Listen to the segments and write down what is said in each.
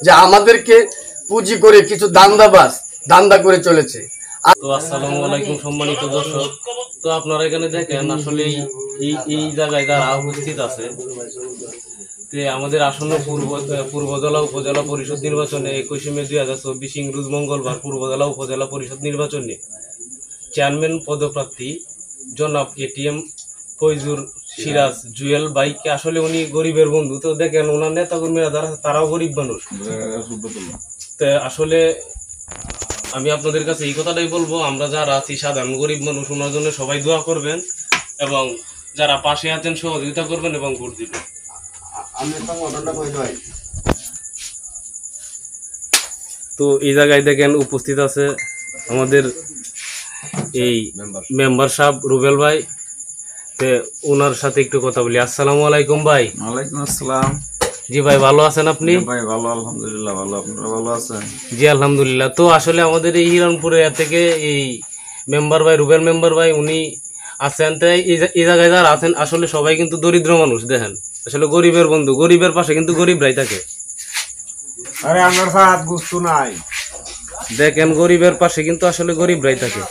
যে আমাদেরকে পুঁজি করে কিছু দান্দা করে চলেছে। তো আসসালামু আলাইকুম সম্মানিত দর্শক, তো আপনারা এখানে দেখেন আসলে এই জায়গায় যারা উপস্থিত আছে, আমাদের আসন্ন পূর্বজেলা উপজেলা পরিষদ নির্বাচনে 21 মে 2024 ইংরেজ মঙ্গলবার পূর্বজেলা উপজেলা পরিষদ নির্বাচনে চেয়ারম্যান পদপ্রার্থী জনাব এটিএম ফৈজুর সিরাজ জুয়েল ভাইকে, আসলে উনি গরিবের বন্ধু। তো দেখেন ওনার নেতাকর্মীরা যারা তারাও গরিব মানুষ। তো আসলে আমি আপনাদের কাছে এই কথাটাই বলবো, আমরা যারা আছি সাধারণ গরিব মানুষ, ওনার জন্য সবাই দোয়া করবেন এবং যারা পাশে আছেন সহযোগিতা করবেন এবং ভোট দিবেন। তো এই জায়গায় দেখেন উপস্থিত আছে আমাদের এই মেম্বার সাহেব রুবেল ভাই। তো ওনার সাথে একটু কথা বলি। আসসালামু আলাইকুম ভাই। ওয়ালাইকুম আসসালাম। জি ভাই, ভালো আছেন আপনি? ভাই ভালো, আলহামদুলিল্লাহ ভালো। আপনারা ভালো আছেন? জি আলহামদুলিল্লাহ। তো আসলে আমাদের এই হিরণপুরে থেকে এই মেম্বার ভাই রুবেল মেম্বার ভাই উনি আছেন। তাই এই জায়গায় যারা আছেন আসলে সবাই কিন্তু দরিদ্র মানুষ। দেখেন আসলে গরিবের বন্ধু, গরিবের পাশে কিন্তু গরিবরাই থাকে। আরে আমার সাথ গুস্তু নাই। দেখেন গরিবের পাশে কিন্তু আসলে গরিবরাই থাকে।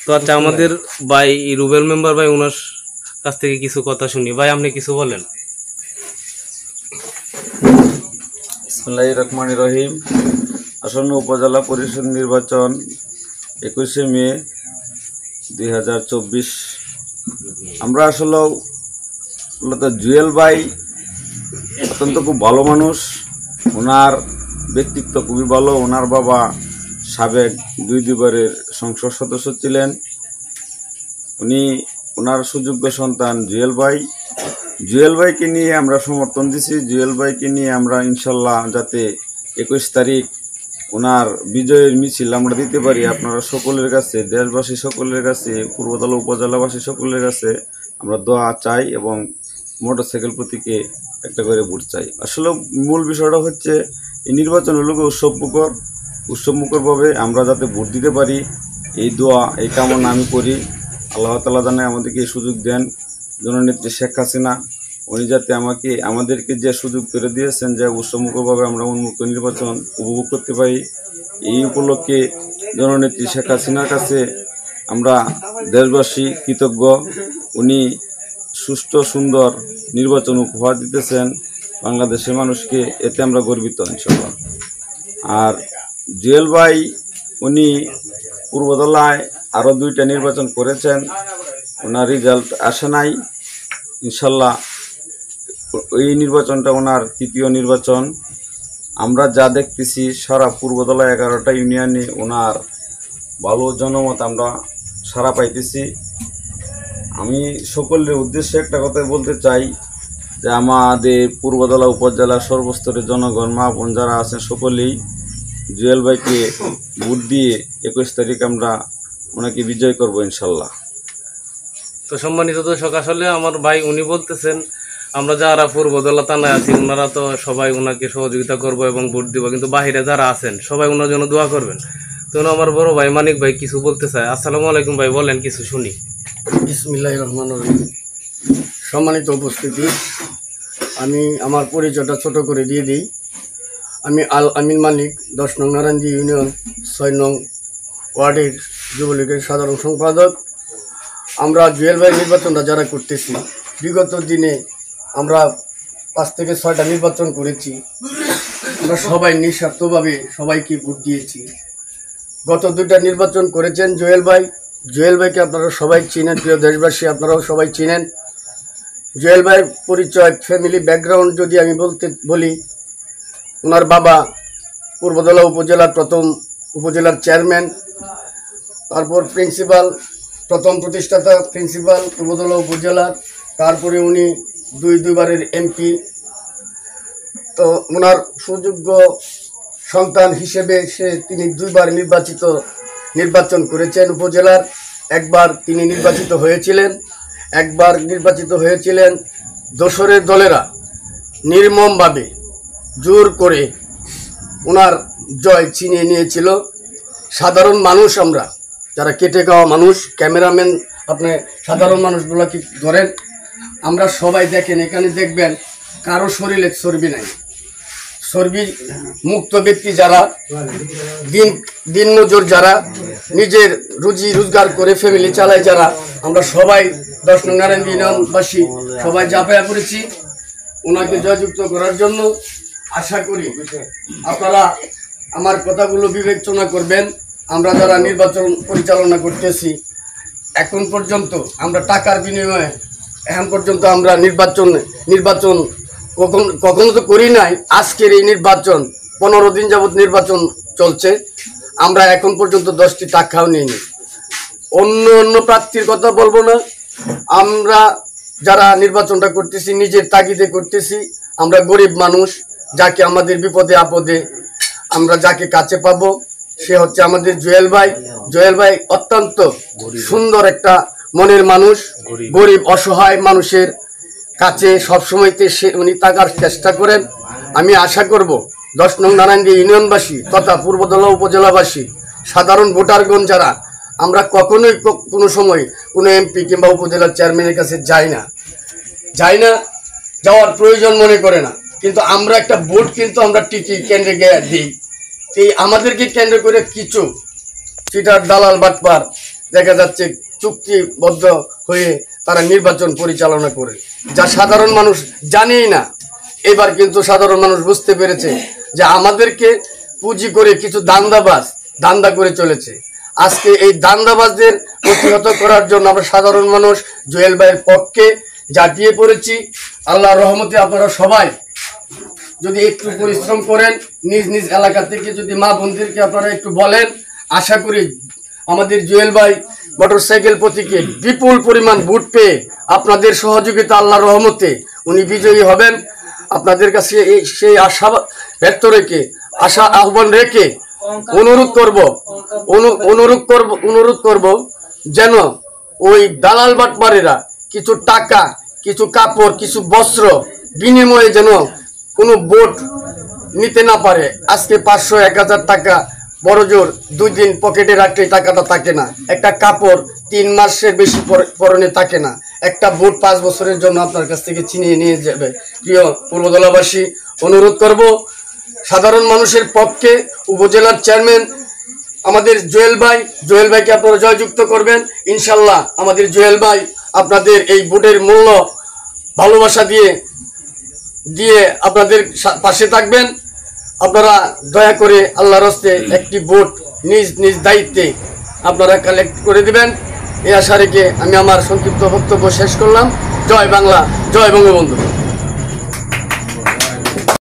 তো আচ্ছা, আমাদের ভাই রুবেল মেম্বার ভাই ওনার কাছ থেকে কিছু কথা শুনি। ভাই আপনি কিছু বলেন। বিসমিল্লাহির রহমানির রহিম। আসন্ন উপজেলা পরিষদ নির্বাচন 21 মে 2024। আমরা আসলে মূলত জুয়েল ভাই অত্যন্ত খুব ভালো মানুষ। ওনার ব্যক্তিত্ব খুবই ভালো। ওনার বাবা সাবেক দুইবারের সংসদ সদস্য ছিলেন। ওনার সুযোগ্য সন্তান জুয়েল ভাইকে নিয়ে আমরা সমর্থন দিছি। জুয়েল ভাইকে নিয়ে আমরা ইনশাল্লাহ যাতে 21 তারিখ ওনার বিজয়ের মিছিল আমরা দিতে পারি, আপনারা সকলের কাছে, দেশবাসী সকলের কাছে, পূর্বতলা উপজেলাবাসী সকলের কাছে আমরা দোয়া চাই এবং মোটরসাইকেল প্রতীকে একটা করে ভোট চাই। আসলে মূল বিষয়টা হচ্ছে এই নির্বাচন হলো উৎসবমুখরভাবে আমরা যাতে ভোট দিতে পারি, এই দোয়া এই কামনা আমি করি। আল্লাহ তাআলা জানে আমাদেরকে এই সুযোগ দেন। জননেত্রী শেখ হাসিনা উনি যাতে আমাদেরকে যে সুযোগ করে দিয়েছেন যে উৎসবমুখরভাবে আমরা উন্মুক্ত নির্বাচন উপভোগ করতে পারি, এই উপলক্ষে জননেত্রী শেখ হাসিনার কাছে আমরা দেশবাসী কৃতজ্ঞ। উনি সুষ্ঠু সুন্দর নির্বাচন উপহার দিতেছেন বাংলাদেশের মানুষকে, এতে আমরা গর্বিত ইনশাআল্লাহ। আর জুয়েল ভাই উনি পূর্বতলায় আরও 2টা নির্বাচন করেছেন, ওনার রেজাল্ট আসে নাই। ইনশাল্লাহ এই নির্বাচনটা ওনার 3য় নির্বাচন। আমরা যা দেখতেছি সারা পূর্বতলা 11টা ইউনিয়নে ওনার ভালো জনমত আমরা সারা পাইতেছি। আমি সকলের উদ্দেশ্যে একটা কথা বলতে চাই যে আমাদের পূর্বতলা উপজেলার সর্বস্তরের জনগণ, মা বোন যারা আছেন সকলেই জুয়েল ভাইকে ভোট দিয়ে 21 তারিখ আমরা ওনাকে বিজয় করবো ইনশাল্লাহ। তো সম্মানিত দর্শক, আসলে আমার ভাই উনি বলতেছেন আমরা যারা পূর্বদলা থানায় আছি ওনারা তো সবাই ওনাকে সহযোগিতা করব এবং ভোট দিব, কিন্তু বাহিরে যারা আছেন সবাই ওনার জন্য দোয়া করবেন। তো আমার বড় ভাই মানিক ভাই কিছু বলতে চায়। আসসালামু আলাইকুম ভাই, বলেন কিছু শুনি। বিসমিল্লাহির রহমানির রহিম। সম্মানিত উপস্থিতি, আমি আমার পরিচয়টা ছোট করে দিয়ে দিই। আমি আল আমিন মানিক, 10 নং নারায়ণজি ইউনিয়ন 6 নং ওয়ার্ডের যুবলীগের সাধারণ সম্পাদক। আমরা জুয়েল ভাই নির্বাচনটা যারা করতেছি, বিগত দিনে আমরা 5 থেকে 6টা নির্বাচন করেছি। আমরা সবাই নিঃস্বার্থভাবে সবাইকে ভোট দিয়েছি। গত 2টা নির্বাচন করেছেন জুয়েল ভাইকে আপনারা সবাই চিনেন, প্রিয় দেশবাসী আপনারাও সবাই চিনেন। জুয়েল ভাইয়ের পরিচয়, ফ্যামিলি ব্যাকগ্রাউন্ড যদি আমি বলি, ওনার বাবা পূর্বতলা উপজেলার প্রথম উপজেলার চেয়ারম্যান, তারপর প্রিন্সিপাল, প্রথম প্রতিষ্ঠাতা প্রিন্সিপাল পূর্বতলা উপজেলার, তারপরে উনি দুইবারের এমপি। তো ওনার সুযোগ্য সন্তান হিসেবে তিনি 2বার নির্বাচন করেছেন উপজেলার। একবার তিনি নির্বাচিত হয়েছিলেন দোসরের দলেরা নির্মমভাবে জোর করে ওনার জয় ছিনিয়ে নিয়েছিল। সাধারণ মানুষ, আমরা যারা কেটে খাওয়া মানুষ, ক্যামেরাম্যান আপনি সাধারণ মানুষগুলো কি ধরেন, আমরা সবাই দেখেন, এখানে দেখবেন কারো শরীরে চর্বি নাই। চর্বি মুক্ত ব্যক্তি যারা, দিন মজুর যারা, নিজের রুজি রোজগার করে ফ্যামিলি চালায় যারা, আমরা সবাই 10 নং নারায়ণ ইউনিয়নবাসী সবাই ঝাঁপায়া পড়েছি ওনাকে জয়যুক্ত করার জন্য। আশা করি আপনারা আমার কথাগুলো বিবেচনা করবেন। আমরা যারা নির্বাচন পরিচালনা করতেছি, এখন পর্যন্ত আমরা টাকার বিনিময়ে এখন পর্যন্ত আমরা নির্বাচন কখনো তো করি নাই। আজকের এই নির্বাচন 15 দিন যাবৎ নির্বাচন চলছে, আমরা এখন পর্যন্ত 10টি টাকাও নিইনি। অন্য প্রার্থীর কথা বলবো না, আমরা যারা নির্বাচনটা করতেছি নিজের তাগিদে করতেছি। আমরা গরিব মানুষ, যাকে আমাদের বিপদে আপদে আমরা যাকে কাছে পাবো সে হচ্ছে আমাদের জুয়েল ভাই। জুয়েল ভাই অত্যন্ত সুন্দর একটা মনের মানুষ, গরিব অসহায় মানুষের কাছে সবসময়তে উনি থাকার চেষ্টা করেন। আমি আশা করব 10 নং নারায়ণগঞ্জ ইউনিয়নবাসী তথা পূর্বদলা উপজেলাবাসী সাধারণ ভোটারগণ যারা, আমরা কখনোই কোনো সময় কোনো এমপি কিংবা উপজেলার চেয়ারম্যানের কাছে যাই না, যাওয়ার প্রয়োজন মনে করে না, কিন্তু আমরা একটা ভোট কিন্তু আমরা টিকি কেন্দ্রে গিয়ে দিই। এই আমাদেরকে কেন্দ্র করে কিছু চিটার দালাল বাটপার দেখা যাচ্ছে চুক্তিবদ্ধ হয়ে তারা নির্বাচন পরিচালনা করে, যা সাধারণ মানুষ জানেই না। এবার কিন্তু সাধারণ মানুষ বুঝতে পেরেছে যে আমাদেরকে পুঁজি করে কিছু দান্দা করে চলেছে। আজকে এই দান্দাবাজদের প্রতিহত করার জন্য আমরা সাধারণ মানুষ জুয়েল ভাইয়ের পক্ষে ঝাঁপিয়ে পড়েছি। আল্লাহর রহমতে আপনারা সবাই যদি একটু পরিশ্রম করেন, নিজ নিজ এলাকা থেকে যদি মা বোনদেরকে আপনারা একটু বলেন, আশা করি আমাদের জুয়েল ভাই মোটরসাইকেল প্রতীকে বিপুল পরিমাণ ভোট পেয়ে আপনাদের সহযোগিতা আল্লাহর রহমতে উনি বিজয়ী হবেন। আপনাদের কাছে সেই আশা ব্যক্ত রেখে, আশা আহ্বান রেখে অনুরোধ করব যেন ওই দালাল বাটপারেরা কিছু টাকা, কিছু কাপড়, কিছু বস্ত্র বিনিময়ে যেন কোনো ভোট নিতে না পারে। আজকে 500-1000 টাকা বড় জোর 2 দিন পকেটে রাখলে টাকাটা থাকে না, একটা কাপড় 3 মাসের বেশি পরনে থাকে না, একটা ভোট 5 বছরের জন্য আপনার কাছ থেকে ছিনিয়ে নিয়ে যাবে। প্রিয় পূর্বদলাবাসী, অনুরোধ করব সাধারণ মানুষের পক্ষে উপজেলার চেয়ারম্যান আমাদের জুয়েল ভাইকে আপনারা জয়যুক্ত করবেন। ইনশাল্লাহ আমাদের জুয়েল ভাই আপনাদের এই ভোটের মূল্য ভালোবাসা দিয়ে আপনাদের পাশে থাকবেন। আপনারা দয়া করে আল্লাহর হস্তে একটি ভোট নিজ দায়িত্বে আপনারা কালেক্ট করে দিবেন। এই আশা রেখে আমি আমার সংক্ষিপ্ত বক্তব্য শেষ করলাম। জয় বাংলা, জয় বঙ্গবন্ধু।